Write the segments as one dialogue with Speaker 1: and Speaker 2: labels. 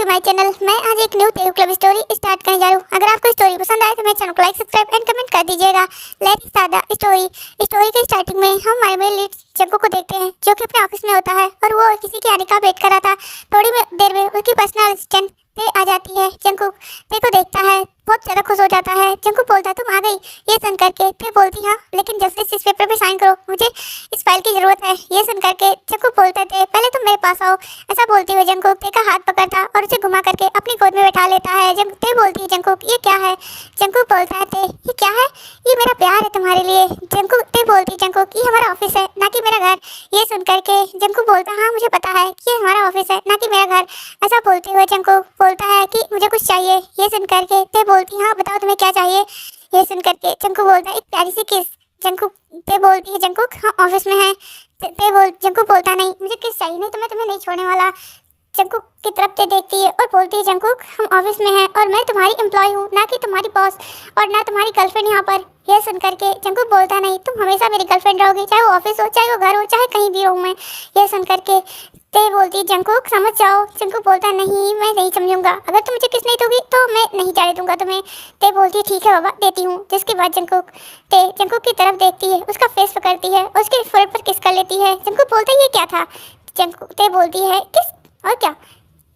Speaker 1: My channel. मैं आज एक new Telugu club story start करने जा रही हूँ। अगर आपको स्टोरी पसंद आए तो मेरे चैनल को लाइक, सब्सक्राइब एंड कमेंट कर दीजिएगा। Let's start the story. Story के स्टार्टिंग में हम हमारे मेन लीड जंकू को देखते हैं, जो कि अपने ऑफिस में होता है और वो किसी के आने का वेट कर रहा था। थोड़ी देर में उसकी पर्सनल असिस्टेंट ते आ जाती है। जंकू ते को देखता है, बहुत ज़्यादा खुश हो जाता है। जंकू बोलता है तुम आ गई, ये सुन करके ते बोलती हाँ, लेकिन जल्दी से इस पेपर पे साइन करो, मुझे इस फाइल की ज़रूरत है। ये सुन करके जंकू बोलता है पहले तुम मेरे पास आओ। ऐसा बोलती हुए जंकू ते का हाथ पकड़ता और उसे घुमा करके अपनी गोद में बैठा लेता है। जब ते बोलती है जंकू ये क्या है, जंकू बोलता है ते ये क्या है, ये मेरा प्यार है तुम्हारे लिए। जंकू ते बोलती है जंकू ये हमारा ऑफिस है ना कि मेरा घर। ये सुन करके जंकू बोलता है हाँ मुझे पता है कि ये हमारा ऑफिस है ना कि मेरा घर। ऐसा बोलते हुए जंकू बोलता है कि मुझे कुछ चाहिए। ये सुन करके ते बोलती हाँ बताओ तुम्हें क्या चाहिए। ये सुन करके जंकू बोलता है एक प्यारी सी किस। जंकू ते बोलती है जंकू हाँ ऑफिस में है। जंकू बोलता नहीं मुझे किस चाहिए, नहीं तो मैं तुम्हें नहीं छोड़ने वाला। जंकू की तरफ से देखती है और बोलती है जंकू हम ऑफिस में हैं और मैं तुम्हारी एम्प्लॉय हूँ ना कि तुम्हारी बॉस और ना तुम्हारी गर्लफ्रेंड यहाँ पर। यह सुन करके जंकू बोलता नहीं तुम हमेशा मेरी गर्लफ्रेंड रहोगी, चाहे वो ऑफिस हो, चाहे वो घर हो, चाहे कहीं भी रहूँ मैं। यह सुन करके ते बोलती जंकू समझ जाओ। जंकू बोलता नहीं मैं नहीं समझूंगा, अगर तुम मुझे किस नहीं दोगी तो मैं नहीं जाने दूंगा तुम्हें। ते बोलती ठीक है बाबा देती हूँ। जिसके बाद जंकू की तरफ देखती है, उसका फेस पकड़ती है और उसके फोrehead पर किस कर लेती है। जंकू बोलता है ये क्या था। जंकू ते बोलती है किस और क्या।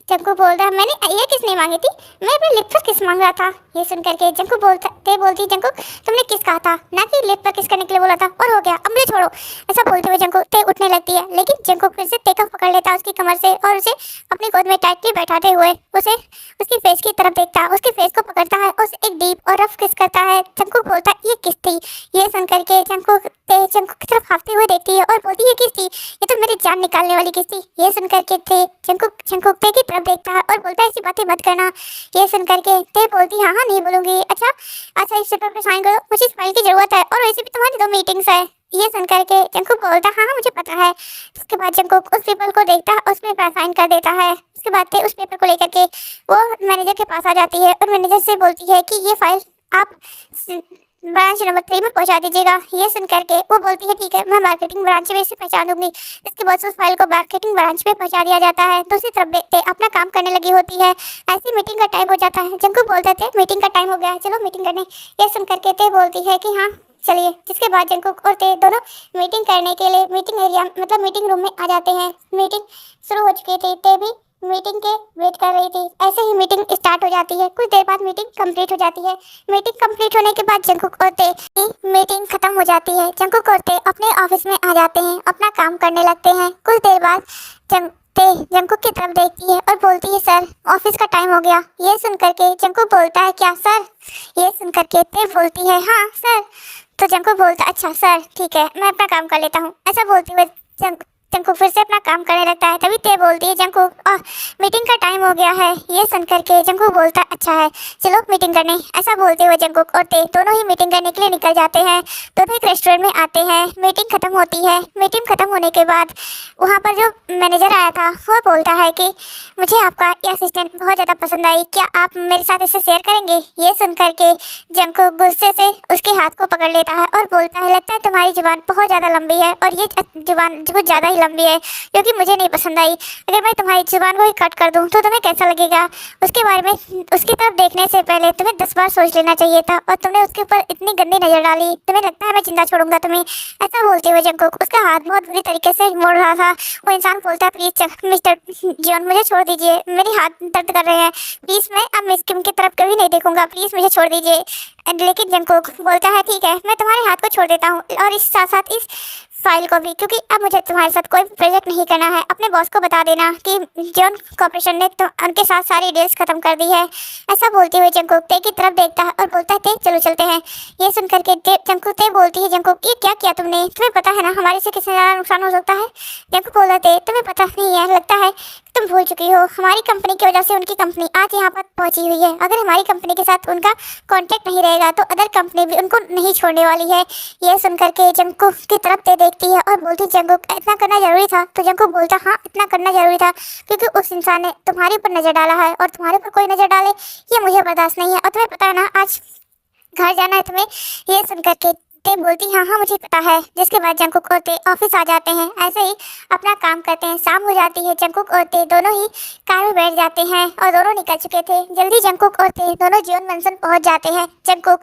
Speaker 1: जंकू बोलता है मैंने ये किस नहीं मांगी थी, मैं अपने लिप पर किस मांग रहा था। ये सुन करके जंकू बोलती जंकू तुमने किस कहा था ना कि लिप पर किस करने के लिए बोला था, और हो गया अब मुझे छोड़ो। ऐसा बोलते हुए जंकू ते उठने लगती है, लेकिन जंकू फिर से ते को पकड़ लेता है उसकी कमर से और उसे अपनी गोद में टाइटली बैठाते हुए उसे उसकी फेस की तरफ देखता है, उसके फेस को पकड़ता है और उसे एक डीप और रफ किस करता है। जंकू बोलता है ये किस थी। ये सुन करके जंकू की तरफ भागते हुए देखती है और बोलती है किस थी, ये तो मेरी जान निकालने वाली किस थी। ये सुन करके जंकू ते की तरफ देखता है और बोलता है ऐसी बातें मत करना। ये सुन करके ते बोलती हाँ हाँ नहीं बोलूंगी। अच्छा इस पेपर पे साइन करो, मुझे इस फाइल की जरूरत है और वैसे भी तुम्हारी 2 मीटिंग्स है। ये सुन करके जंकू बोलता हाँ हाँ मुझे पता है। उसके बाद जंकू उस पेपर को देखता है, उसमें साइन कर देता है। उसके बाद ते उस पेपर को लेकर के वो मैनेजर के पास आ जाती है और मैनेजर से बोलती है कि ये फाइल आप ब्रांच नंबर 3 में पहुंचा दीजिएगा। ये सुन करके वो बोलती है ठीक है मैं मार्केटिंग ब्रांच में इसे पहुंचा दूंगी। इसके बाद उस फाइल को मार्केटिंग ब्रांच में पहुंचा दिया जाता है। दूसरी तरफ देखते अपना काम करने लगी होती है। ऐसी मीटिंग का टाइम हो जाता है। जंकू बोलते थे मीटिंग का टाइम हो गया है, चलो मीटिंग करने। ये सुन करके ते बोलती है कि हाँ चलिए। जिसके बाद जंकू और ते दोनों मीटिंग करने के लिए मीटिंग एरिया मतलब मीटिंग रूम में आ जाते हैं। मीटिंग शुरू हो चुकी थी, ते भी मीटिंग के वेट कर रही थी। ऐसे ही मीटिंग स्टार्ट हो जाती है। कुछ देर बाद मीटिंग कंप्लीट हो जाती है। मीटिंग कंप्लीट होने के बाद जंकुक और ते की मीटिंग खत्म हो जाती है। जंकुक और ते अपने ऑफिस में आ जाते हैं, अपना काम करने लगते हैं। कुछ देर बाद जंकुक की तरफ देखती है और बोलती है सर ऑफिस का टाइम हो गया। ये सुन करके जंकुक बोलता है क्या सर। ये सुन करके ते बोलती है हाँ सर। तो जंकुक बोलता है अच्छा सर ठीक है मैं अपना काम कर लेता हूँ। ऐसा बोलते हुए जंकू फिर से अपना काम करने लगता है। तभी ते बोलती है जंकू मीटिंग का टाइम हो गया है। ये सुन करके जंकू बोलता है अच्छा है चलो मीटिंग करने। ऐसा बोलते हुए जंकू और ते दोनों ही मीटिंग करने के लिए निकल जाते हैं। दोनों एक रेस्टोरेंट में आते हैं। मीटिंग खत्म होती है। मीटिंग खत्म होने के बाद वहाँ पर जो मैनेजर आया था वो बोलता है कि मुझे आपका ये असिस्टेंट बहुत ज़्यादा पसंद आई, क्या आप मेरे साथ इसे शेयर करेंगे। ये सुन करके जंकू गुस्से से उसके हाथ को पकड़ लेता है और बोलता है लगता है तुम्हारी जुबान बहुत ज़्यादा लंबी है और ये जुबान बहुत ज़्यादा ही लंबी है क्योंकि मुझे नहीं पसंद आई। अगर मैं तुम्हारी जुबान को ही कट कर दूं तो तुम्हें कैसा लगेगा। उसके बारे में उसकी तरफ देखने से पहले तुम्हें 10 बार सोच लेना चाहिए था और तुमने उसके ऊपर इतनी गंदी नज़र डाली, तुम्हें लगता है मैं जिंदा छोड़ूंगा तुम्हें। ऐसा बोलते हुए जंकुक उसका हाथ बहुत बुरी तरीके से मोड़ रहा था। वो इंसान बोलता है प्लीज मिस्टर जॉन मुझे छोड़ दीजिए, मेरे हाथ दर्द कर रहे हैं, प्लीज़ मैं अब मिस किम की तरफ कभी नहीं देखूंगा, प्लीज़ मुझे छोड़ दीजिए। लेकिन जंकुक बोलता है ठीक है मैं तुम्हारे हाथ को छोड़ देता हूँ और इस साथ साथ इस फाइल को भी, क्योंकि अब मुझे तुम्हारे साथ कोई प्रोजेक्ट नहीं करना है। अपने बॉस को बता देना कि जॉन कॉर्पोरेशन ने तो उनके साथ सारी डील्स खत्म कर दी है। ऐसा बोलते हुए जंकुक ते की तरफ देखता है और बोलता है ते चलो चलते हैं। ये सुन करके जंकुक ते बोलती है जंकुक ये क्या किया तुमने, तुम्हें पता है ना हमारे से कितने ज़्यादा नुकसान हो सकता है। जंकुक बोला ते तुम्हें पता नहीं है, लगता है तुम भूल चुकी हो हमारी कंपनी की वजह से उनकी कंपनी आज यहाँ पर पहुँची हुई है। अगर हमारी कंपनी के साथ उनका कॉन्टेक्ट नहीं रहेगा तो अदर कंपनी भी उनको नहीं छोड़ने वाली है। ये सुन करके जंकुक की तरफ ते देखती है और बोलती जंकुक इतना करना जरूरी था। तो जंकुक बोलता हाँ इतना करना जरूरी था क्योंकि उस इंसान ने तुम्हारे ऊपर नज़र डाला है और तुम्हारे ऊपर कोई नज़र डाले ये मुझे बर्दाश्त नहीं है। और तुम्हें पता है ना आज घर जाना है तुम्हें। ये सुन करके ते बोलती हाँ हाँ मुझे पता है। जिसके बाद जंकुक और ते ऑफिस आ जाते हैं। ऐसे ही अपना काम करते हैं। शाम हो जाती है। जंकुक और ते दोनों ही कार में बैठ जाते हैं और दोनों निकल चुके थे। जल्दी जंकुक और ते दोनों जियोन मैंशन पहुंच जाते हैं। जंकुक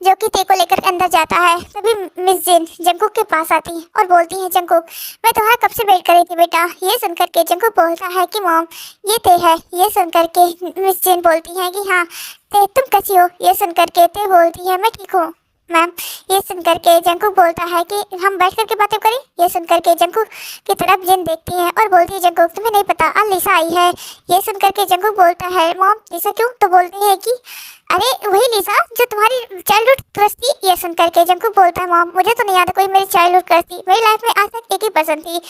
Speaker 1: जो कि ते को लेकर अंदर जाता है, तभी मिस जिन जंकुक के पास आती है और बोलती है जंकुक मैं तुम्हारा कब से वेट कर रही थी बेटा। ये सुनकर के जंकुक बोलता है कि मॉम ये ते है। ये सुनकर के मिस जिन बोलती है कि हाँ ते तुम कैसी हो। ये सुनकर के ते बोलती है मैं ठीक हूँ मैम। ये सुनकर के जंकुक बोलता है कि हम बैठ कर के बातें करें। ये सुनकर के जंकुक की तरफ जिन देखती है और बोलती है जंकुक तुम्हें नहीं पता आज लिसा आई है। ये सुनकर के जंकुक बोलता है मॉम लिसा क्यों। तो बोलती है कि अरे वही लिसा जो तुम्हारी चाइल्डहुड क्रश थी। ये सुनकर के जंकुक बोलता है मॉम मुझे तो नहीं याद कोई मेरी चाइल्डहुड क्रश थी। मेरी लाइफ में आज तक एक ही पर्सन थी,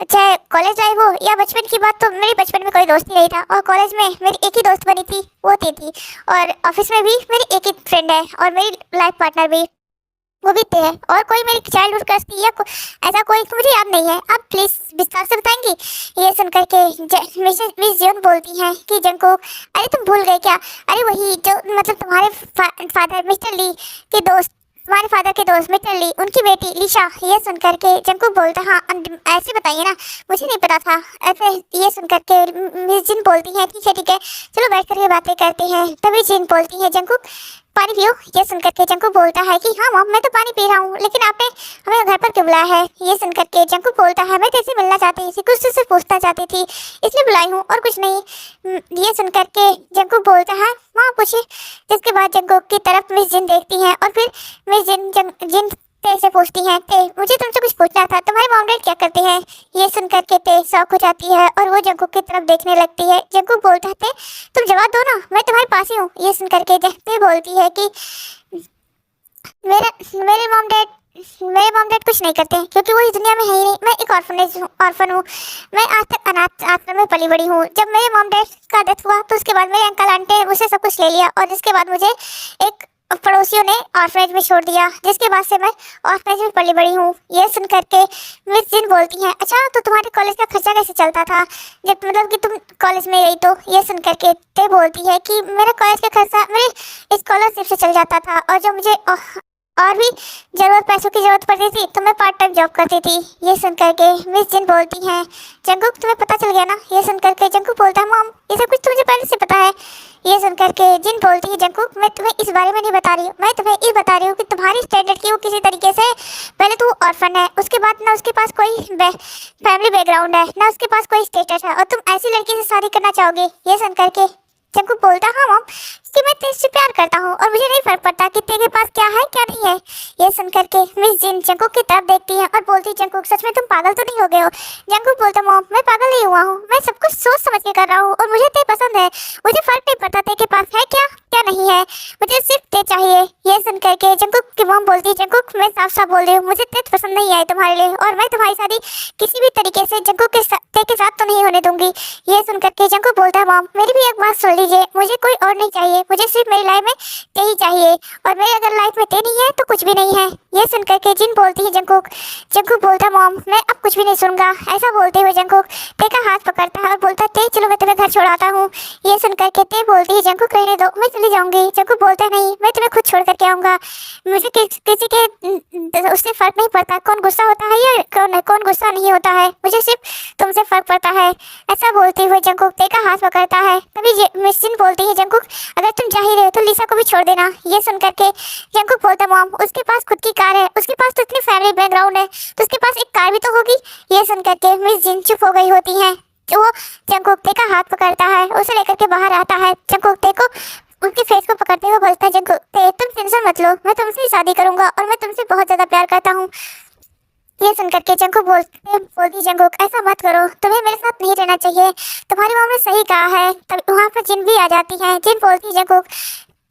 Speaker 1: चाहे कॉलेज लाइफ हो या बचपन की बात, तो मेरे बचपन में कोई दोस्त ही नहीं था और कॉलेज में मेरी एक ही दोस्त बनी थी वो थी और ऑफिस में भी मेरी एक ही फ्रेंड है और मेरी लाइफ पार्टनर भी वो भी थे। और कोई मेरी चाइल्डहुड क्रश थी या ऐसा कोई तो मुझे याद नहीं है। आप प्लीज विस्तार से बताएंगी। ये सुनकर के मिस जियोन बोलती हैं कि जंकुक अरे तुम भूल गए क्या। अरे वही जो मतलब तुम्हारे फादर मिस्टर ली के दोस्त, तुम्हारे फादर के दोस्त मिस्टर ली उनकी बेटी लिशा। ये सुनकर के जंकुक बोलता हाँ ऐसे बताइए ना मुझे नहीं पता था ऐसे। ये सुनकर के मिस जिन बोलती है ठीक है चलो बैठ कर के बातें करते हैं। तभी जिन बोलती है जंकुक पानी पियो। ये सुनकर के जंकुक बोलता है कि हाँ मॉम मैं तो पानी पी रहा हूँ लेकिन आपने हमें घर पर क्यों बुलाया है। ये सुनकर के जंकुक बोलता है मैं तेरे मिलना चाहती थी, कुछ तुझसे पूछना चाहती थी इसलिए बुलाई हूँ और कुछ नहीं। ये सुनकर के जंकुक बोलता है माँ पूछे। जिसके बाद जंकुक की तरफ मिस जिन देखती है और फिर मिस जिन ते से पूछती है ते मुझे तुमसे कुछ पूछना था, तुम्हारे मॉम डैड क्या करते हैं। ये सुनकर के ते शॉक हो जाती है और वो जंकुक की तरफ देखने लगती है। जंकुक बोलता है ते तुम जवाब दो ना मैं तुम्हारे पास ही हूँ। ये सुनकर के ते बोलती है कि मेरे मॉम डैड कुछ नहीं करते क्योंकि वो इस दुनिया में है ही नहीं। मैं एक ऑर्फन हूँ। मैं आज तक अनाथ आश्रम में पली बड़ी हूँ। जब मेरे मॉम डैड का डेथ हुआ तो उसके बाद मेरे अंकल आंटी ने मुझसे सब कुछ ले लिया और जिसके बाद मुझे एक पड़ोसियों ने ऑर्फनेज में छोड़ दिया, जिसके बाद से मैं ऑर्फनेज में पली बड़ी हूँ। ये सुन करके मिस जिन बोलती हैं अच्छा तो तुम्हारे कॉलेज का खर्चा कैसे चलता था जब मतलब कि तुम कॉलेज में गई। तो ये सुन करके ते बोलती है कि मेरा कॉलेज का खर्चा मेरे स्कॉलरशिप से चल जाता था और जो मुझे और भी पैसों की जरूरत पड़ती थी तो मैं पार्ट टाइम जॉब करती थी। ये सुन करके मिस जिन बोलती हैं जंकुक तुम्हें पता चल गया ना। ये सुन करके जंकुक बोलता है मॉम ये सब कुछ तो मुझे पहले से पता है। ये सुन करके जिन बोलती है जंकुक मैं तुम्हें इस बारे में नहीं बता रही हूँ, मैं तुम्हें ये बता रही हूँ कि तुम्हारी स्टैंडर्ड की वो किसी तरीके से पहले तो ऑर्फन है, उसके बाद ना उसके पास कोई फैमिली बैकग्राउंड है ना उसके पास कोई स्टेटस है और तुम ऐसी लड़की से शादी करना चाहोगे। ये सुन करके जंकुक बोलता हाँ मॉम कि मैं तेरे से प्यार करता हूँ और मुझे नहीं फर्क पड़ता कि तेरे पास क्या है क्या नहीं है। ये सुन करके मिस जिन जंकुक की तरफ देखती है और बोलती जंकुक सच में तुम पागल तो नहीं हो गए हो। जंकुक बोलता मॉम मैं पागल नहीं हुआ हूँ, मैं सब कुछ सोच समझ के कर रहा हूँ और मुझे ते पसंद है। मुझे फर्क नहीं पड़ता तेरे पास है क्या क्या नहीं है, मुझे सिर्फ ते चाहिए। ये सुन करके जंकुक की मॉम बोलती जंकुक मैं साफ साफ बोल रही हूँ मुझे ते पसंद नहीं आई तुम्हारे लिए और मैं तुम्हारी शादी किसी भी तरीके से जंकुक के साथ तो नहीं होने दूंगी। ये सुन करके जंकुक बोलता है मॉम मेरी भी एक बात सुन लीजिए, मुझे कोई और नहीं चाहिए, मुझे सिर्फ मेरी लाइफ में ते ही चाहिए और मेरी अगर लाइफ में ते नहीं है तो कुछ भी नहीं है। ये सुन करके जिन बोलती है जंकुक बोलता मॉम मैं अब कुछ भी नहीं सुनूंगा। ऐसा बोलते हुए जंकुक ते का हाथ पकड़ता है और बोलता ते चलो मैं तुम्हें घर छोड़ाता हूँ। ये सुन करके ते बोलती है जंकुक रहने दो मैं चली जाऊंगी। जंकुक बोलता है नहीं मैं तुम्हें खुद छोड़ करके आऊंगा, मुझे किसी के उससे फर्क नहीं पड़ता कौन गुस्सा होता है या कौन गुस्सा नहीं होता है, मुझे सिर्फ तुमसे फर्क पड़ता है। ऐसा बोलते हुए जंकुक ते का हाथ पकड़ता है। तभी मिस जिन बोलती है जंकुक अगर तुम जा ही रहे हो तो लिसा को भी छोड़ देना। ये सुन करके जंकुक बोलता मॉम उसके पास खुद की कार है, उसके पास तो इतनी फैमिली बैकग्राउंड है तो उसके पास एक कार भी तो होगी। ये सुन करके मिस जिन चुप हो गई होती है। वो जंकुक ते का हाथ पकड़ता है, उसे लेकर के बाहर आता है। जंकुक ते को उसके फेस को पकड़ते हुए बोलता है जंकुक ते तुम टेंशन मत लो, मैं तुमसे ही शादी करूंगा और मैं तुमसे बहुत ज्यादा प्यार करता हूँ। ये सुनकर के जंकुक बोलती जंकुक ऐसा मत करो, तुम्हें मेरे साथ नहीं रहना चाहिए, तुम्हारी मॉम ने सही कहा है। तब वहाँ पर जिन भी आ जाती है। जिन बोलती जंकुक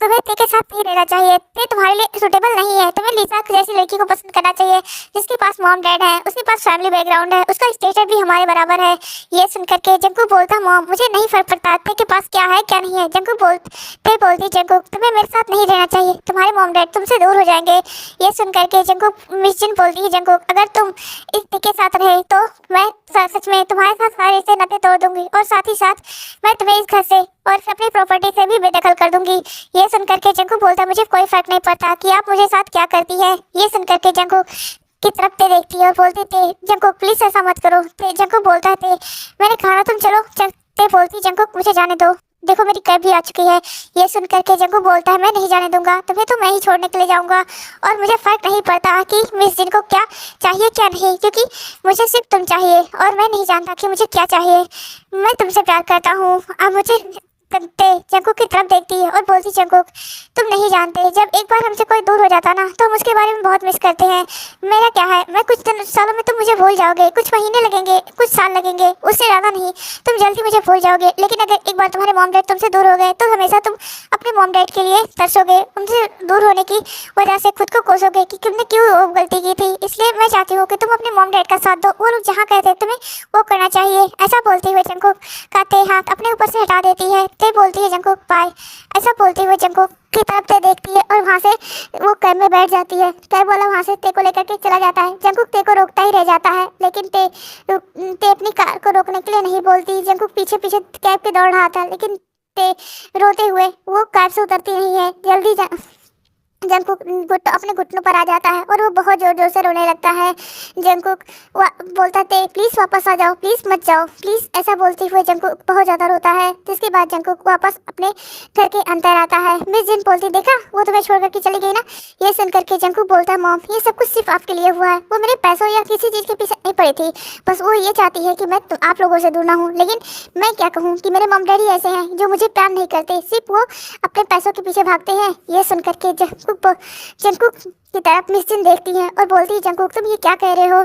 Speaker 1: तुम्हें ते के साथ नहीं रहना चाहिए, ते तुम्हारे लिए सुटेबल नहीं है, तुम्हें लिसा जैसी लड़की को पसंद करना चाहिए जिसके पास मॉम डैड है, उसके पास फैमिली बैकग्राउंड है, उसका स्टेटस भी हमारे बराबर है। ये सुन करके जंकुक बोलता मॉम मुझे नहीं फर्क पड़ता ते के पास क्या है क्या नहीं है। ते बोलती जंकुक तुम्हें मेरे साथ नहीं रहना चाहिए, तुम्हारे मॉम डैड तुमसे दूर हो जाएंगे। ये सुन करके जंकुक मिस जिन बोलती है जंकुक अगर तुम इस ते के साथ रहे तो मैं सच में तुम्हारे साथ सारे से नाते तोड़ दूंगी और साथ ही साथ मैं तुम्हें इस घर से और अपनी प्रॉपर्टी से भी बेदखल कर दूंगी। ये सुनकर के जंकुक बोलता है मुझे कोई फर्क नहीं पड़ता कि आप मुझे साथ क्या करती है। ये सुनकर के जंकुक की तरफ ते देखती है और बोलती थे जंकुक प्लीज ऐसा मत करो। ते जंकुक बोलता है थे मैंने कहा ना तुम चलो। ते बोलती जंकुक मुझे जाने दो, देखो मेरी कैब भी आ चुकी है। ये सुनकर के जंकुक बोलता है मैं नहीं जाने दूंगा तुम्हें, तो मैं ही छोड़ने के लिए जाऊंगा और मुझे फर्क नहीं पड़ता कि मिस जिन को क्या चाहिए क्या नहीं, क्योंकि मुझे सिर्फ तुम चाहिए और मैं नहीं जानता कि मुझे क्या चाहिए। मैं तुमसे प्यार करता हूँ। अब मुझे जंकुक की तरफ देखती है और बोलती जंकुक तुम नहीं जानते, जब एक बार हमसे कोई दूर हो जाता ना तो हम उसके बारे में बहुत मिस करते हैं। मेरा क्या है, मैं कुछ सालों में तुम मुझे भूल जाओगे, कुछ महीने लगेंगे, कुछ साल लगेंगे, उससे ज़्यादा नहीं, तुम जल्दी मुझे भूल जाओगे। लेकिन अगर एक बार तुम्हारे मॉम डैड तुमसे दूर हो गए तो हमेशा तुम अपने मॉम डैड के लिए तरसोगे, उनसे दूर होने की वजह से खुद को कोसोगे कि तुमने क्यों वो गलती की थी। इसलिए मैं चाहती हूँ कि तुम अपने मॉम डैड का साथ दो, वो लोग जहाँ कहते तुम्हें वो करना चाहिए। ऐसा बोलते हुए जंकुक का ते हाथ अपने ऊपर से हटा देती है। ते बोलती है जंकुक बाय। ऐसा बोलते हुए जंकुक की तरफ ते देखती है और वहाँ से वो कैब में बैठ जाती है। कैब वाला वहाँ से ते को लेकर के चला जाता है। जंकुक ते को रोकता ही रह जाता है, लेकिन ते अपनी कार को रोकने के लिए नहीं बोलती। जंकुक पीछे पीछे कैब के दौड़ रहा था, लेकिन ते रोते हुए वो कैब से उतरती नहीं है। जंकुक अपने घुटनों पर आ जाता है और वो बहुत जोर जोर से रोने लगता है। जंकुक बोलता थे प्लीज़ वापस आ जाओ, प्लीज़ मत जाओ प्लीज़। ऐसा बोलते हुए जंकुक बहुत ज़्यादा रोता है। जिसके बाद जंकुक वापस अपने घर के अंदर आता है। मिस जिन बोलती देखा वो तुम्हें छोड़ करके चली गई ना। ये सुनकर के जंकुक बोलता है मॉम ये सब कुछ सिर्फ आपके लिए हुआ है, वो मेरे पैसों या किसी चीज़ के पीछे नहीं पड़ी थी, बस वो ये चाहती है कि मैं आप लोगों से दूर ना हूँ। लेकिन मैं क्या कहूँ कि मेरे मॉम डैडी ऐसे हैं जो मुझे प्यार नहीं करते, सिर्फ वो अपने पैसों के पीछे भागते हैं। ये सुनकर के जंकुक की तरफ मिस जिन देखती है और बोलती है जंकुक तुम ये क्या कह रहे हो।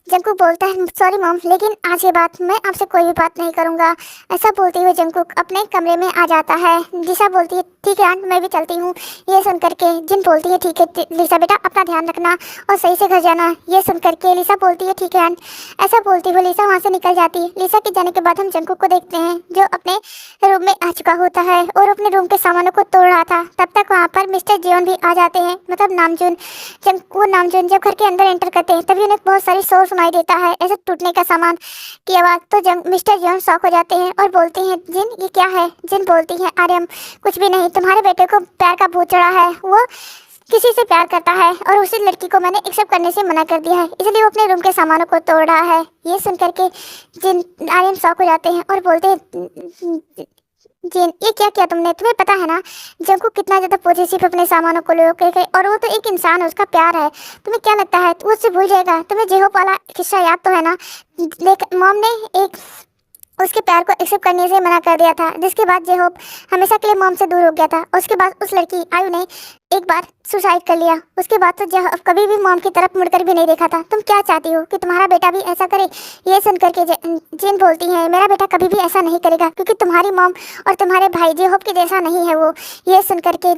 Speaker 1: जंकुक बोलता है सॉरी मॉम, लेकिन आज के बाद मैं आपसे कोई भी बात नहीं करूँगा। ऐसा बोलते हुए जंकुक अपने कमरे में आ जाता है। लिसा बोलती है ठीक है आंट मैं भी चलती हूँ। ये सुन करके जिन बोलती है ठीक है लिसा बेटा अपना ध्यान रखना और सही से घर जाना। ये सुन करके लिसा बोलती है ठीक है आंट। ऐसा बोलती हुए लिसा वहाँ से निकल जाती है। लिसा के जाने के बाद हम जंकुक को देखते हैं जो अपने रूम में आ चुका होता है और अपने रूम के सामानों को तोड़ रहा था। तब तक वहाँ पर मिस्टर जियोन भी आ जाते हैं, मतलब नामजून। वो नामजून जब घर के अंदर एंटर करते हैं तभी उन्हें बहुत सारी शोर सुनाई देता है, ऐसे टूटने का सामान की आवाज़। तो मिस्टर जियोन शॉक हो जाते हैं और बोलते हैं जिन ये क्या है। जिन बोलती है आर्यम कुछ भी नहीं, तुम्हारे बेटे को प्यार का भूत चढ़ा है, वो किसी से प्यार करता है और उसी लड़की को मैंने एक्सेप्ट करने से मना कर दिया है, इसलिए वो अपने रूम के सामानों को तोड़ रहा है। ये सुनकर के जिन आर्यन शॉक हो जाते हैं और बोलते हैं जिन ये क्या किया तुमने, तुम्हें पता है ना जंकुक कितना ज़्यादा पॉजिटिव अपने सामानों को लेकर, और वो तो एक इंसान है, उसका प्यार है, तुम्हें क्या लगता है वो उससे भूल जाएगा। तुम्हें जेहोप वाला किस्सा याद तो है ना, लेकिन मॉम ने एक उसके प्यार को एक्सेप्ट करने से मना कर दिया था, जिसके बाद जेहोप हमेशा के लिए मॉम से दूर हो गया था। उसके बाद उस लड़की आयु ने एक बार सुसाइड कर लिया। उसके बाद तो जेहोप कभी भी मॉम की तरफ मुड़कर भी नहीं देखा था। तुम क्या चाहती हो कि तुम्हारा बेटा भी ऐसा करे। ये सुनकर के जिन बोलती है मेरा बेटा कभी भी ऐसा नहीं करेगा, क्योंकि तुम्हारी मॉम और तुम्हारे भाई जेहोप के जैसा नहीं है वो। ये सुनकर के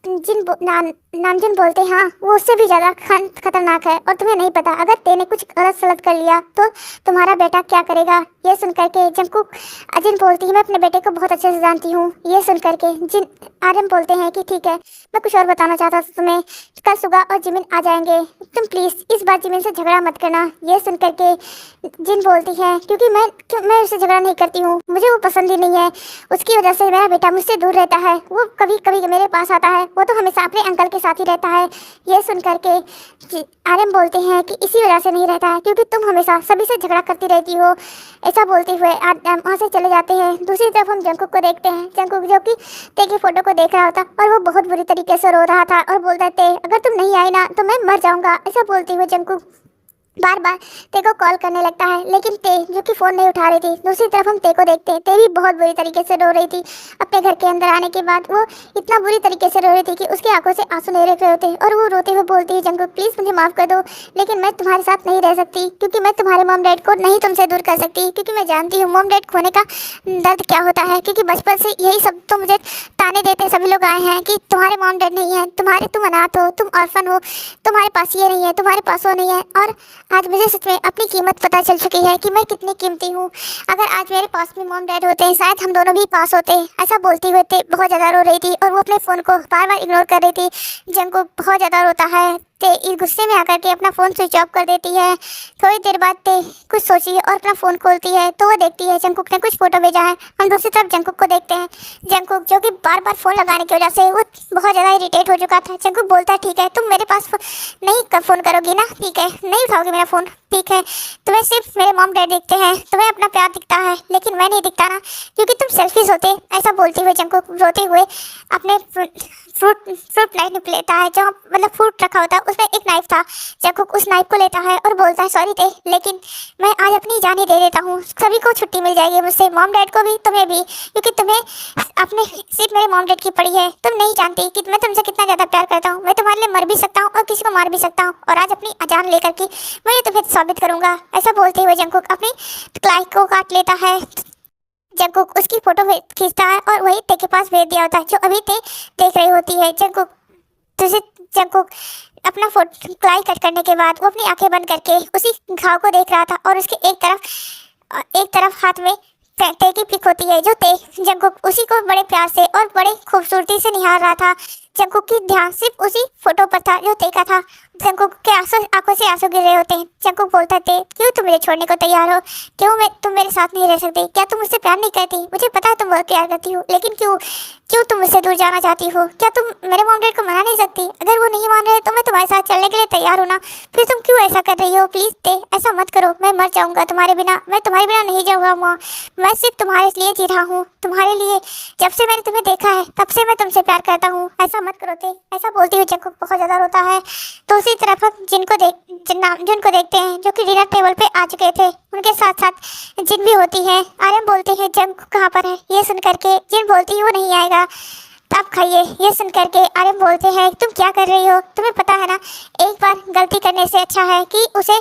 Speaker 1: नामजुन बोलते हाँ वो उससे भी ज़्यादा खतरनाक है और तुम्हें नहीं पता अगर तेने कुछ गलत सलत कर लिया तो तुम्हारा बेटा क्या करेगा। ये सुनकर के जिन बोलती है मैं अपने बेटे को बहुत अच्छे से जानती हूँ। ये सुनकर के जिन आर्यन बोलते हैं कि ठीक है मैं कुछ और बताना चाहता था तुम्हें, कल सुबह और जिमिन आ जाएंगे, तुम प्लीज़ इस बार जिमिन से झगड़ा मत करना। ये सुनकर के जिन बोलती है क्योंकि मैं उससे झगड़ा नहीं करती हूँ, मुझे वो पसंद ही नहीं है, उसकी वजह से मेरा बेटा मुझसे दूर रहता है, वो कभी कभी मेरे पास आता है, वो तो हमेशा अपने अंकल के साथ ही रहता है। ये सुनकर के आर्यन बोलते हैं कि इसी वजह से नहीं रहता है क्योंकि तुम हमेशा सभी से झगड़ा करती रहती हो। ऐसा बोलते हुए वहाँ से चले जाते हैं। दूसरी तरफ हम जंकुक को देखते हैं, जंकुक जो कि ते की फोटो को देख रहा होता और वो बहुत बुरी तरीके से रो रहा था और बोलता थे अगर तुम नहीं आई ना तो मैं मर जाऊंगा। ऐसा बोलते हुए जंकुक बार बार ते को कॉल करने लगता है, लेकिन ते जो कि फ़ोन नहीं उठा रही थी। दूसरी तरफ हम ते को देखते हैं, ते भी बहुत बुरी तरीके से रो रही थी। अपने घर के अंदर आने के बाद वो इतना बुरी तरीके से रो रही थी कि उसकी आंखों से आंसू नहीं रुक रहे होते और वो रोते हुए बोलती है जंकुक प्लीज़ मुझे माफ़ कर दो, लेकिन मैं तुम्हारे साथ नहीं रह सकती, क्योंकि मैं तुम्हारे मॉम डैड को नहीं तुमसे दूर कर सकती, क्योंकि मैं जानती हूँ मॉम डैड खोने का दर्द क्या होता है। क्योंकि बचपन से यही सब तो मुझे ताने देते सभी लोग आए हैं कि तुम्हारे मॉम डैड नहीं है, तुम अनाथ हो, तुम ऑर्फन हो, तुम्हारे पास ये नहीं है, तुम्हारे पास वो नहीं है। और आज मुझे सच में अपनी कीमत पता चल चुकी है कि मैं कितनी कीमती हूँ। अगर आज मेरे पास भी मॉम डैड होते शायद हम दोनों भी पास होते। ऐसा बोलते हुए बहुत ज़्यादा रो रही थी और वो अपने फ़ोन को बार बार इग्नोर कर रही थी। जंकुक बहुत ज़्यादा रोता है। ते इस गुस्से में आकर के अपना फ़ोन स्विच ऑफ कर देती है। थोड़ी देर बाद ते कुछ सोची और अपना फ़ोन खोलती है तो वो देखती है जंकुक ने कुछ फ़ोटो भेजा है। हम दूसरी तरफ जंकुक को देखते हैं। जंकुक जो कि बार बार फ़ोन लगाने की वजह से वो बहुत ज़्यादा इरिटेट हो चुका था। जंकुक बोलता है ठीक है तुम मेरे पास नहीं फ़ोन करोगी ना, ठीक है नहीं उठाओगी मेरा फ़ोन, ठीक है तुम्हें सिर्फ मेरे मॉम डैड दिखते हैं, तुम्हें अपना प्यार दिखता है लेकिन मैं नहीं दिखता ना क्योंकि तुम सेल्फिश होते। ऐसा बोलते हुए जंकुक रोते हुए अपने फ्रूट नाइफ लेता है, जहाँ मतलब फ्रूट रखा होता है उसमें एक नाइफ था। जंकुक उस नाइफ को लेता है और बोलता है सॉरी ते, लेकिन मैं आज अपनी जान ही दे देता हूँ। सभी को छुट्टी मिल जाएगी मुझसे, मॉम डैड को भी तुम्हें भी, क्योंकि तुम्हें अपने सिर्फ मेरे मॉम डैड की पड़ी है। तुम नहीं जानती कि मैं तुमसे कितना ज़्यादा प्यार करता हूँ। मैं तुम्हारे लिए मर भी सकता हूँ और किसी को मार भी सकता हूँ और आज अपनी जान लेकर के मैं ये तुम्हें साबित करूँगा। ऐसा बोलते हुए जंकुक अपनी क्लाई को काट लेता है। जंकुक उसकी फोटो खींचता है और वही ते के पास भेज दिया होता है जो अभी ते देख रही होती है। जंकुक अपना फोटो क्लाई कट करने के बाद वो अपनी आंखें बंद करके उसी घाव को देख रहा था और उसके एक तरफ हाथ में ते की पिक होती है जो ते जंकुक उसी को बड़े प्यार से और बड़े खूबसूरती से निहार रहा था। जंकुक की ध्यान सिर्फ उसी फोटो पर था जो ते का था। जंकुक के आंखों से आंसू गिर रहे होते हैं। जंकुक बोलता है क्यों तुम मुझे छोड़ने को तैयार हो, क्यों तुम मेरे साथ नहीं रह सकते, क्या तुम मुझसे प्यार नहीं करती? मुझे पता है तुम बहुत प्यार करती हो लेकिन क्यों क्यों तुम मुझसे दूर जाना चाहती हो? क्या तुम मेरे मॉम डैड को मना नहीं सकती? अगर वो नहीं मान रहे तो मैं तुम्हारे साथ चलने के लिए तैयार हूँ ना, फिर तुम क्यों ऐसा कर रही हो? प्लीज़ ते ऐसा मत करो, मैं मर जाऊँगा तुम्हारे बिना, मैं तुम्हारे बिना नहीं जाऊँगा माँ, मैं सिर्फ तुम्हारे लिए जी रहा हूँ, तुम्हारे लिए। जब से मैंने तुम्हें देखा है तब से मैं तुमसे प्यार करता हूँ, ऐसा मत करो ते। ऐसा बोलती हुई जंकुक बहुत ज़्यादा रोता है। तो उसी तरफ हम जिनको देखते हैं जो कि डिनर टेबल पे आ चुके थे। उनके साथ साथ जिन भी होती है। आर्यन बोलते हैं जंकुक कहाँ पर है, ये सुन करके जिन बोलती है वो नहीं आएगा, आप खाइए। ये सुन करके आर्यन बोलते हैं तुम क्या कर रही हो, तुम्हें पता है ना एक बार गलती करने से अच्छा है कि उसे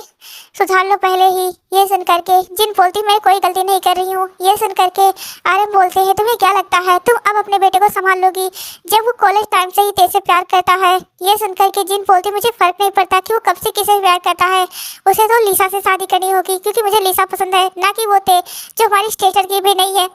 Speaker 1: सुधार लो पहले ही। ये सुन करके जिन बोलती मैं कोई गलती नहीं कर रही हूँ। ये सुन करके आर्यन बोलते हैं तुम्हें क्या लगता है तुम अब अपने बेटे को संभाल लोगी जब वो कॉलेज टाइम से ही तेरे से प्यार करता है? ये सुन करके जिन बोलती मुझे फर्क नहीं पड़ता कि वो कब से किसे प्यार करता है, उसे तो लिसा से शादी करनी होगी क्योंकि मुझे लिसा पसंद है, ना कि वो ते जो हमारी स्टेटस की भी नहीं है।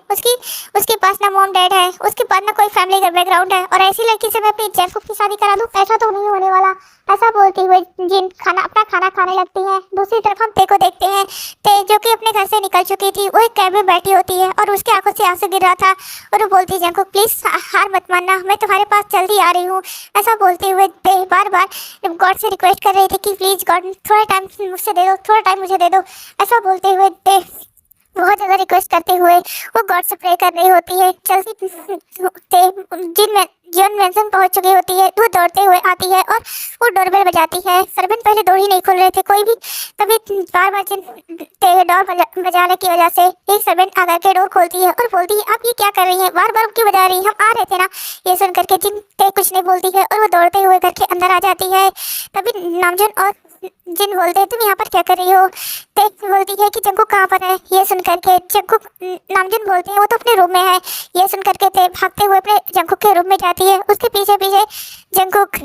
Speaker 1: उसके पास ना मॉम डैड है, उसके पास ना कोई फैमिली का बैकग्राउंड है और ऐसी लड़की से मैं अपनी जंकुक की शादी करा दूँ, ऐसा तो नहीं होने वाला। ऐसा बोलती हुए जिन अपना खाना खाने लगती है। दूसरी तरफ हम ते को देखते हैं। ते जो कि अपने घर से निकल चुकी थी वो एक कैब में बैठी होती है और उसके आंखों से आंसू गिर रहा था और वो बोलती जंकुक प्लीज़ हार मत मानना, मैं तुम्हारे पास जल्दी आ रही हूँ। ऐसा बोलते हुए ते बार बार गॉड से रिक्वेस्ट कर रही थी कि प्लीज़ गॉड थोड़ा टाइम मुझसे दे दो, थोड़ा टाइम मुझे दे दो। ऐसा बोलते हुए ते बहुत ज़्यादा रिक्वेस्ट करते हुए वो गॉड से प्रे कर रही होती है। जल्दी जिन मेंशन पहुंच चुकी होती है, वो दौड़ते हुए आती है और वो डोरबेल बजाती है। सर्वेंट पहले डोर ही नहीं खोल रहे थे कोई भी, तभी बार बार डोर बजाने की वजह से एक सर्वेंट आकर के डोर खोलती है और बोलती है आप ये क्या कर रही हैं, बार बार क्यों बजा रही हैं, हम आ रहे थे ना। ये सुन करके जिन कुछ नहीं बोलती है और वो दौड़ते हुए घर के अंदर आ जाती है। तभी नामजन और जिन बोलते हैं तुम यहाँ पर क्या कर रही हो? ते बोलती है कि जंकुक कहाँ पर है। ये सुन करके जंकुक नामजन बोलते हैं वो तो अपने रूम में है। ये सुन करके ते भागते हुए अपने जंकुक के रूम में जाती है। उसके पीछे पीछे जंकुक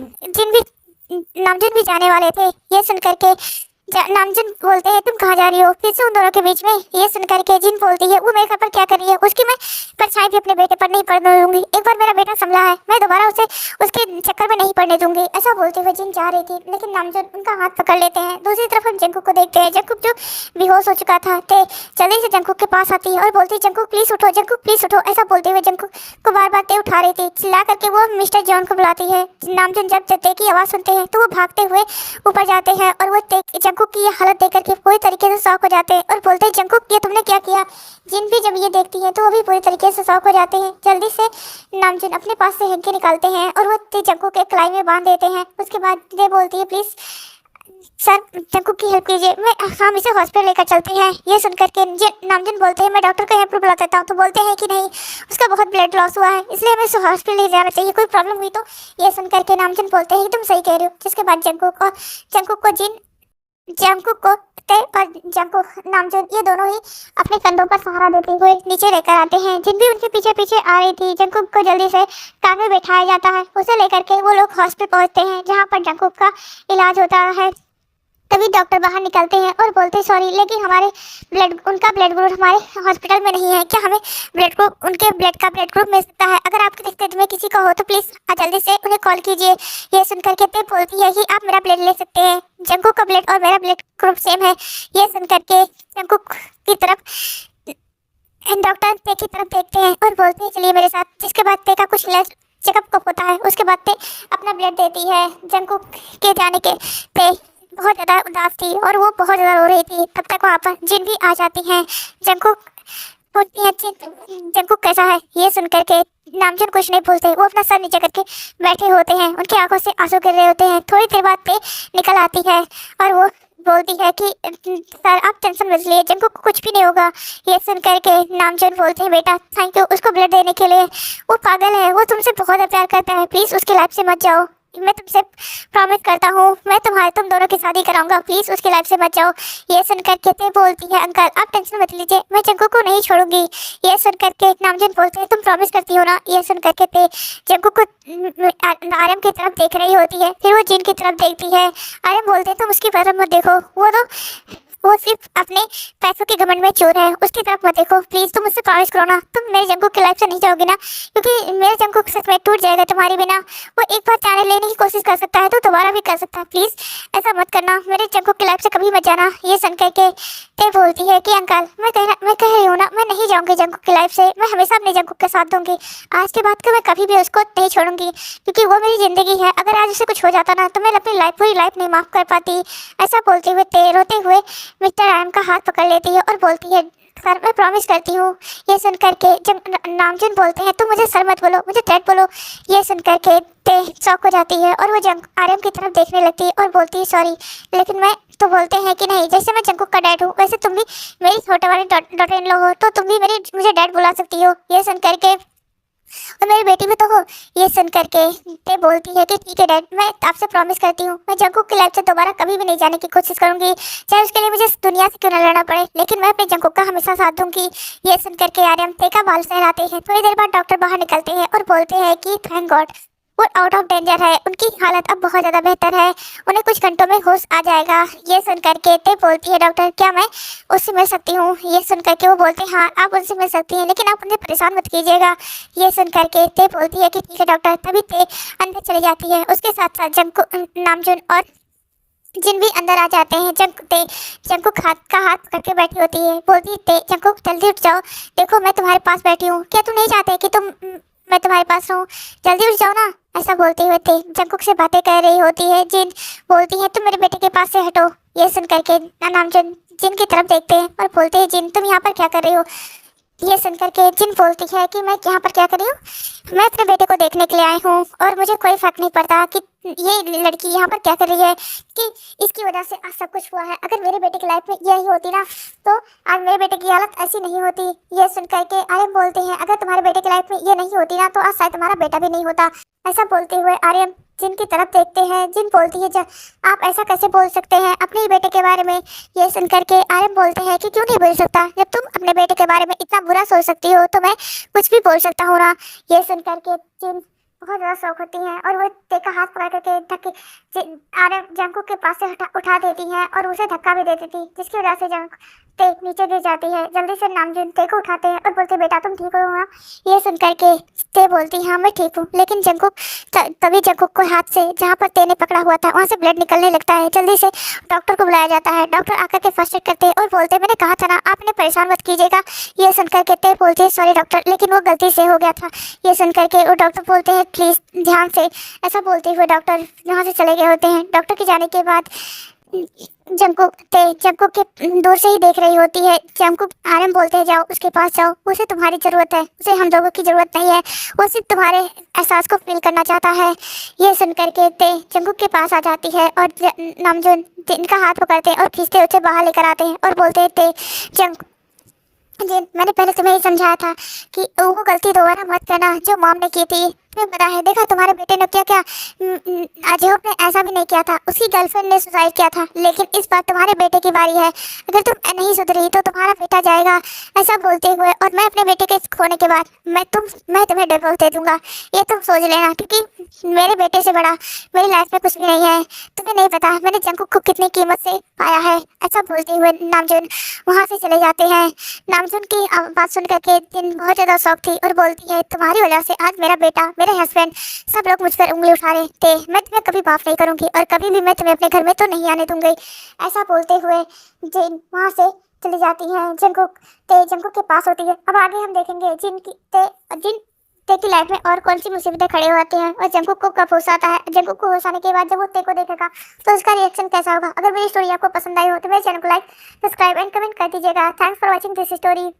Speaker 1: नामजन भी जाने वाले थे। ये सुन करके नामजन बोलते हैं तुम कहाँ जा रही हो? फिर से उन दोनों के बीच में ये सुन करके जिन बोलती है वो मेरे घर पर क्या कर रही है, उसकी मैं परछाई भी अपने बेटे पर नहीं पड़ने दूंगी। एक बार मेरा बेटा संभला है, मैं दोबारा उसे उसके चक्कर में नहीं पड़ने दूंगी। ऐसा बोलते हुए जिन जा रही थी लेकिन नामजन उनका हाथ पकड़ लेते हैं। दूसरी तरफ हम जंकुक को देखते हैं। जंकुक जो बेहोश हो चुका था ते जल्दी से जंकुक के पास आती है और बोलती है जंकुक प्लीज़ उठो, जंकुक प्लीज़ उठो। ऐसा बोलते हुए जंकुक को बार बार ते उठा रही थी। चिल्ला करके वो मिस्टर जॉन को बुलाती है। नामजन जब ते की आवाज़ सुनते हैं तो वो भागते हुए ऊपर जाते हैं और वो जंकुक की ये हालत देख करके पूरी तरीके से शॉक हो जाते हैं और बोलते हैं जंकुक ये तुमने क्या किया? जिन भी जब ये देखती है तो वो भी पूरी तरीके से शॉक हो जाते हैं। जल्दी से नामजन अपने पास से हैंकी निकालते हैं और वो जंकुक के कलाई में बांध देते हैं। उसके बाद ये बोलती है प्लीज़ सर जंकुक की हेल्प कीजिए, हम इसे हॉस्पिटल लेकर चलते हैं। ये सुनकर के नामजन बोलते हैं मैं डॉक्टर को यहाँ पर बुला देता हूँ। तो बोलते हैं कि नहीं उसका बहुत ब्लड लॉस हुआ है इसलिए हमें इसे हॉस्पिटल ले जाना चाहिए, कोई प्रॉब्लम हुई तो। ये सुनकर के नामजन बोलते हैं कि तुम सही कह रहे हो। जिसके बाद जंकुक को ते और जंकुक नामजन ये दोनों ही अपने कंधों पर सहारा देते हुए नीचे लेकर आते हैं। जिन भी उनके पीछे पीछे आ रही थी जंकुक को जल्दी से कार में बैठाया जाता है। उसे लेकर के वो लोग हॉस्पिटल पहुंचते हैं जहां पर जंकुक का इलाज होता है। तभी डॉक्टर बाहर निकलते हैं और बोलते हैं सॉरी, लेकिन उनका ब्लड ग्रुप हमारे हॉस्पिटल में नहीं है। क्या हमें उनके ब्लड का ब्लड ग्रुप मिल सकता है? अगर आपके रिश्ते में किसी का हो तो प्लीज़ जल्दी से उन्हें कॉल कीजिए। ये सुनकर के ते बोलती है कि आप मेरा ब्लड ले सकते हैं, जंकुक का ब्लड और मेरा ब्लड ग्रुप सेम है। ये सुनकर के जंकुक की तरफ डॉक्टर ते की तरफ देखते हैं और बोलते हैं चलिए मेरे साथ। जिसके बाद ते का कुछ चेकअप होता है। उसके बाद ते अपना ब्लड देती है। जंकुक के जाने के ते बहुत ज़्यादा उदास थी और वो बहुत ज़्यादा रो रही थी। तब तक वहाँ पर जिन भी आ जाती हैं। जंकुक बोलती है जंकुक कैसा है? ये सुनकर के नामजन कुछ नहीं बोलते। वो अपना सर नीचे करके बैठे होते हैं। उनकी आंखों से आंसू गिर रहे होते हैं। थोड़ी देर बाद पे निकल आती है और वो बोलती है कि सर आप टेंशन मत लिए, जंकुक को कुछ भी नहीं होगा। ये सुनकर के नामजन बोलते हैं बेटा थैंक यू उसको ब्लड देने के लिए। वो पागल है, वो तुमसे बहुत प्यार करता है, प्लीज़ उसकी लाइफ से मत जाओ। मैं तुमसे प्रॉमिस करता हूँ मैं तुम दोनों की शादी कराऊंगा, प्लीज़ उसकी लाइफ से मत जाओ। ये सुनकर के ते बोलती है अंकल आप टेंशन मत लीजिए, मैं जंकुक को नहीं छोड़ूंगी। ये सुनकर के नामजन बोलते हैं तुम प्रॉमिस करती हो ना? ये सुनकर के ते जंकुक को आर्यन की तरफ देख रही होती है। फिर वो जिन की तरफ देखती है। आर्यन बोलते हैं तुम उसकी तरफ मत देखो, वो सिर्फ अपने पैसों के घमंड में चोर है, उसकी तरफ मत देखो। प्लीज़ तुम मुझसे प्रॉमिस करो ना, तुम मेरे जंकुक की लाइफ से नहीं जाओगी ना, क्योंकि मेरे जंकुक सच में टूट जाएगा तुम्हारे बिना। वो एक बार जाने लेने की कोशिश कर सकता है तो दोबारा भी कर सकता है, प्लीज़ ऐसा मत करना, मेरे जंकुक की लाइफ से कभी मत जाना। ये सुन करके ते बोलती है कि अंकल मैं कह रही हूँ ना, मैं नहीं जाऊँगी जंकुक की लाइफ से, मैं हमेशा अपने जंकुक के साथ दूँगी। आज के बाद मैं कभी भी उसको नहीं छोड़ूंगी, क्योंकि वो मेरी ज़िंदगी है। अगर आज उसे कुछ हो जाता ना तो मैं अपनी पूरी लाइफ नहीं माफ़ कर पाती। ऐसा बोलते हुए ते रोते हुए मिस्टर आयन का हाथ पकड़ लेती है और बोलती है सर मैं प्रॉमिस करती हूँ। ये सुन करके नामजन बोलते हैं तुम मुझे सर मत बोलो, मुझे डैड बोलो। ये सुन करके ते शॉक हो जाती है और वो आर्यन की तरफ देखने लगती है और बोलती है सॉरी, लेकिन मैं तो बोलते हैं कि नहीं, जैसे मैं जंकुक का डैड हूँ वैसे तुम भी मेरी छोटे वाली डॉटर इन लॉ हो, तो तुम भी मुझे डैड बुला सकती हो। ये सुन करके और मेरी बेटी भी तो हो। ये सुन करके ते बोलती है कि ठीक है डैड, मैं आपसे प्रॉमिस करती हूँ मैं जंकुक की लाइफ से दोबारा कभी भी नहीं जाने की कोशिश करूंगी, चाहे उसके लिए मुझे दुनिया से क्यों न लड़ना पड़े, लेकिन मैं अपने जंकुक का हमेशा साथ दूंगी। ये सुन करके आर्यन ते का बाल सहलाते हैं। थोड़ी देर बाद डॉक्टर बाहर निकलते हैं और बोलते हैं कि थैंक गॉड वो आउट ऑफ डेंजर है, उनकी हालत अब बहुत ज़्यादा बेहतर है, उन्हें कुछ घंटों में होश आ जाएगा। ये सुन करके ते बोलती है डॉक्टर क्या मैं उससे मिल सकती हूँ? ये सुन करके वो बोलते हैं हाँ आप उनसे मिल सकती हैं, लेकिन आप उन्हें परेशान मत कीजिएगा। ये सुन करके ते बोलती है कि ठीक है डॉक्टर। तभी ते अंदर चली जाती है, उसके साथ साथ नामजुन और जिन भी अंदर आ जाते हैं। जंकुक हाथ करके बैठी होती है। बोलती ते जंकुक जल्दी उठ जाओ, देखो मैं तुम्हारे पास बैठी हूँ, क्या तुम नहीं चाहते कि मैं तुम्हारे पास हूँ, जल्दी उठ जाओ ना। ऐसा बोलते हुए ते जंकुक से बातें कर रही होती है। जिन बोलती है तुम मेरे बेटे के पास से हटो। ये सुन करके नामजुन जिन की तरफ देखते हैं और बोलते हैं जिन तुम यहाँ पर क्या कर रही हो? ये सुनकर के जिन बोलती है कि मैं यहाँ पर क्या कर रही हूँ, मैं अपने बेटे को देखने के लिए आई हूँ और मुझे कोई फर्क नहीं पड़ता कि ये लड़की यहाँ पर क्या कर रही है, कि इसकी वजह से आज सब कुछ हुआ है। अगर मेरे बेटे की लाइफ में यही होती ना तो आज मेरे बेटे की हालत ऐसी नहीं होती। ये सुनकर के आर्यन बोलते हैं अगर तुम्हारे बेटे की लाइफ में ये नहीं होती ना तो आज शायद तुम्हारा बेटा भी नहीं होता। ऐसा बोलते हुए आर्यन जिन की तरफ देखते हैं। जिन बोलती है आप ऐसा कैसे बोल सकते हैं अपने ही बेटे के बारे में? ये सुनकर के आर्यन बोलते हैं कि क्यों नहीं बोल सकता, जब तुम अपने बेटे के बारे में इतना बुरा सोच सकती हो तो मैं कुछ भी बोल सकता हूँ ना। ये सुनकर के जिन बहुत ज़्यादा शौक होती हैं और वो ते का हाथ पकड़ करके आर्यन जंकुक के पास से उठा देती हैं और उसे धक्का भी देती थी, जिसकी वजह से ते नीचे गिर जाती है। जल्दी से नामजुन ते को उठाते हैं और बोलते बेटा तुम ठीक हो ना? ये सुनकर के ते बोलती हाँ मैं ठीक हूँ, लेकिन तभी जंकुक को हाथ से जहाँ पर ते ने पकड़ा हुआ था वहाँ से ब्लड निकलने लगता है। जल्दी से डॉक्टर को बुलाया जाता है। डॉक्टर आकर के फर्स्ट एड करते हैं और बोलते मैंने कहा था ना आपने परेशान मत कीजिएगा। ये सुनकर के ते बोलते हैं सॉरी डॉक्टर, लेकिन वो गलती से हो गया था। ये सुनकर के वो डॉक्टर बोलते हैं प्लीज़ ध्यान से। ऐसा बोलते हुए डॉक्टर वहाँ से चले गए होते हैं। डॉक्टर के जाने के बाद जंकुक के दूर से ही देख रही होती है। जंकुक आर्यन बोलते हैं जाओ उसके पास जाओ, उसे तुम्हारी ज़रूरत है, उसे हम लोगों की ज़रूरत नहीं है, वो सिर्फ तुम्हारे एहसास को फील करना चाहता है। ये सुनकर के ते जंकुक के पास आ जाती है और नामजुन जिनका हाथ पकड़ते हैं और खींचते उसे बाहर लेकर आते हैं और बोलते हैं ते मैंने पहले तुम्हें ही समझाया था कि वो गलती दोबारा मत करना जो मॉम ने की थी। तुम्हें पता है, देखा तुम्हारे बेटे ने क्या क्या, अजय ने ऐसा भी नहीं किया था, उसकी गर्लफ्रेंड ने सुसाइड किया था, लेकिन इस बार तुम्हारे बेटे की बारी है। अगर तुम नहीं सुधरी तो तुम्हारा बेटा जाएगा। ऐसा बोलते हुए और मैं अपने बेटे के खोने के बाद मैं तुम्हें डिवोर्स दे दूंगा, ये तुम सोच लेना, क्योंकि मेरे बेटे से बड़ा मेरी लाइफ में कुछ भी नहीं है। तुम्हें नहीं पता मैंने जंकुक को कितनी कीमत से पाया है। ऐसा बोलते हुए नामजून वहाँ से चले जाते हैं। नामजून की बात सुन करके जिन बहुत ज़्यादा शौक थी और बोलती है, तुम्हारी वजह से आज मेरा बेटा, मेरे हस्बैंड, सब लोग मुझ पर उंगली उठा रहे थे। मैं तुम्हें कभी माफ़ नहीं करूँगी और कभी भी मैं तुम्हें अपने घर में तो नहीं आने दूंगी। ऐसा बोलते हुए जिन वहाँ से चली जाती हैं। जंकुक के पास होती है। अब आगे हम देखेंगे जिन ते की लाइफ में और कौन सी मुसीबतें खड़े होते हैं और जंकुक को कब होश आता है। जंकुक को होश आने के बाद जब वो ते को देखेगा तो उसका रिएक्शन कैसा होगा। अगर मेरी स्टोरी आपको पसंद आई हो तो मेरे चैनल को लाइक, सब्सक्राइब एंड कमेंट कर दीजिएगा। Thanks for watching this story.